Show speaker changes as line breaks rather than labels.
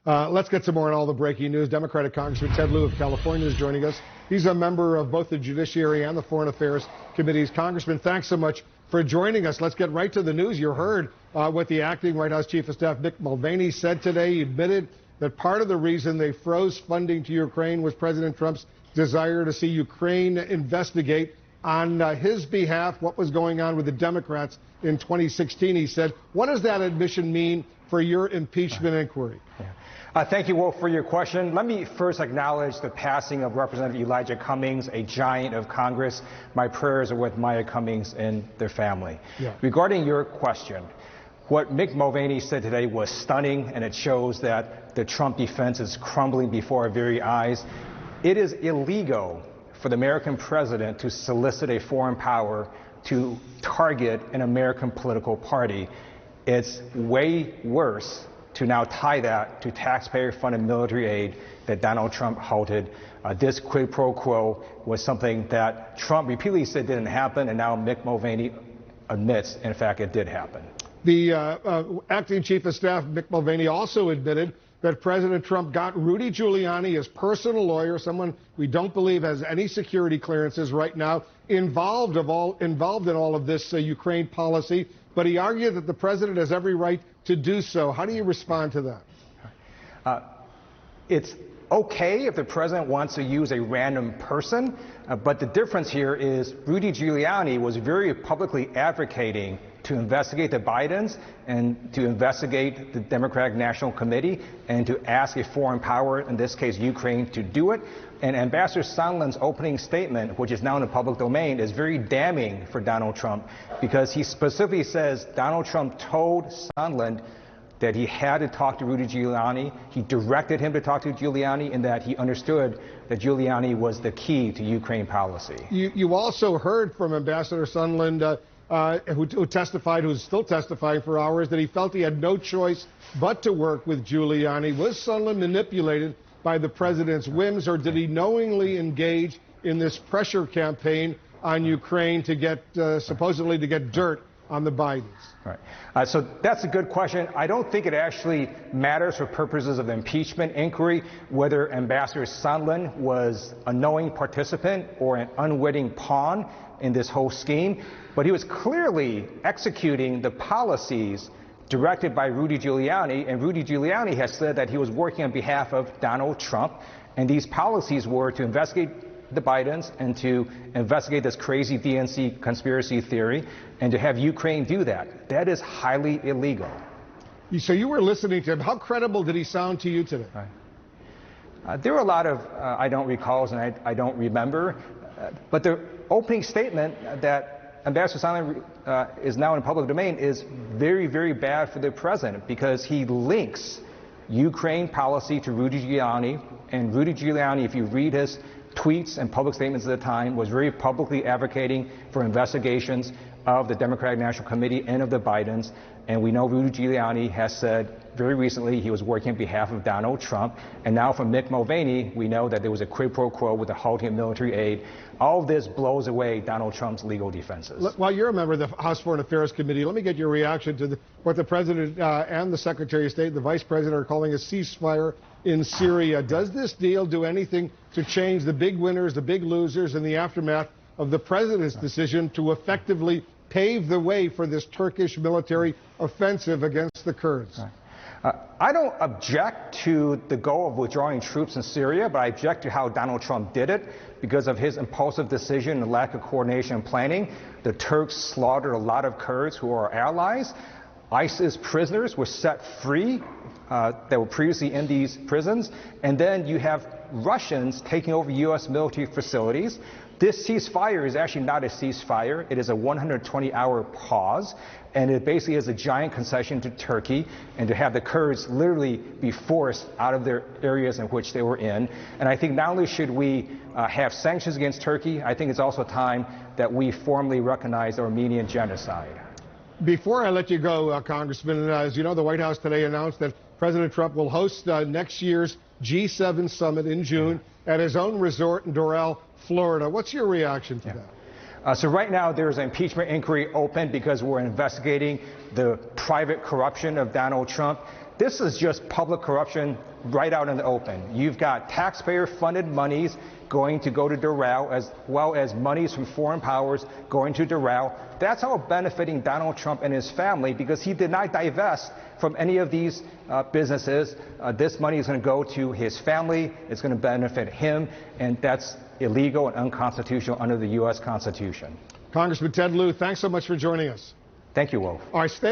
Let's get some more on all the breaking news. Democratic Congressman Ted Lieu of California is joining us. He's a member of both the Judiciary and the Foreign Affairs Committees. Congressman, thanks so much for joining us. Let's get right to the news. You heard what the acting White House Chief of Staff, Mulvaney, said today. He admitted that part of the reason they froze funding to Ukraine was President Trump's desire to see Ukraine investigate on his behalf what was going on with the Democrats in 2016. He said, what does that admission mean for your impeachment inquiry?
Thank you, Wolf, for your question. Let me first acknowledge the passing of Representative Elijah Cummings, a giant of Congress. My prayers are with Maya Cummings and their family. Regarding your question, what Mick Mulvaney said today was stunning, and it shows that the Trump defense is crumbling before our very eyes. It is illegal for the American president to solicit a foreign power to target an American political party. It's way worse to now tie that to taxpayer-funded military aid that Donald Trump halted. This quid pro quo was something that Trump repeatedly said didn't happen, and now Mick Mulvaney admits, in fact, it did happen.
The acting Chief of Staff, Mick Mulvaney, also admitted that President Trump got Rudy Giuliani, his personal lawyer, someone we don't believe has any security clearances right now, involved in all of this Ukraine policy. But he argued that the president has every right to do so. How do you respond to that?
It's okay if the president wants to use a random person, but the difference here is Rudy Giuliani was very publicly advocating to investigate the Bidens and to investigate the Democratic National Committee and to ask a foreign power, in this case Ukraine, to do it. And Ambassador Sondland's opening statement, which is now in the public domain, is very damning for Donald Trump because he specifically says Donald Trump told Sondland that he had to talk to Rudy Giuliani. He directed him to talk to Giuliani, and that he understood that Giuliani was the key to Ukraine policy.
You also heard from Ambassador Sondland, who testified, who's still testifying for hours, that he felt he had no choice but to work with Giuliani. Was Sondland manipulated by the president's whims, or did he knowingly engage in this pressure campaign on Ukraine to get, supposedly to get dirt on the Bidens?
Right. So that's a good question. I don't think it actually matters for purposes of the impeachment inquiry whether Ambassador Sondland was a knowing participant or an unwitting pawn in this whole scheme, but he was clearly executing the policies directed by Rudy Giuliani, and Rudy Giuliani has said that he was working on behalf of Donald Trump, and these policies were to investigate the Bidens and to investigate this crazy DNC conspiracy theory and to have Ukraine do that. That is highly illegal.
So you were listening to him. How credible did he sound to you today?
There were a lot of I don't recalls and I don't remember, but the opening statement that Ambassador Sondland is now in public domain is very, very bad for the president because he links Ukraine policy to Rudy Giuliani, and Rudy Giuliani, if you read his tweets and public statements at the time, was very publicly advocating for investigations of the Democratic National Committee and of the Bidens. And we know Rudy Giuliani has said very recently he was working on behalf of Donald Trump. And now from Mick Mulvaney, we know that there was a quid pro quo with the halting of military aid. All of this blows away Donald Trump's legal defenses.
While you're a member of the House Foreign Affairs Committee, let me get your reaction to what the President and the Secretary of State and the Vice President are calling a ceasefire in Syria. Does this deal do anything to change the big winners, the big losers in the aftermath of the President's decision to effectively pave the way for this Turkish military offensive against the Kurds?
I don't object to the goal of withdrawing troops in Syria, but I object to how Donald Trump did it because of his impulsive decision and lack of coordination and planning. The Turks slaughtered a lot of Kurds who are our allies. ISIS prisoners were set free that were previously in these prisons. And then you have Russians taking over U.S. military facilities. This ceasefire is actually not a ceasefire. It is a 120-hour pause, and it basically is a giant concession to Turkey and to have the Kurds literally be forced out of their areas in which they were in. And I think not only should we have sanctions against Turkey, I think it's also time that we formally recognize the Armenian genocide.
Before I let you go, Congressman, as you know, the White House today announced that President Trump will host next year's G7 summit in June at his own resort in Doral, Florida. What's your reaction to that?
So right now there's an impeachment inquiry open because we're investigating the private corruption of Donald Trump. This is just public corruption right out in the open. You've got taxpayer-funded monies going to go to Doral, as well as monies from foreign powers going to Doral. That's all benefiting Donald Trump and his family because he did not divest from any of these businesses. This money is going to go to his family. It's going to benefit him, and that's illegal and unconstitutional under the U.S. Constitution.
Congressman Ted Lieu, thanks so much for joining us.
Thank you, Wolf.
All right, stay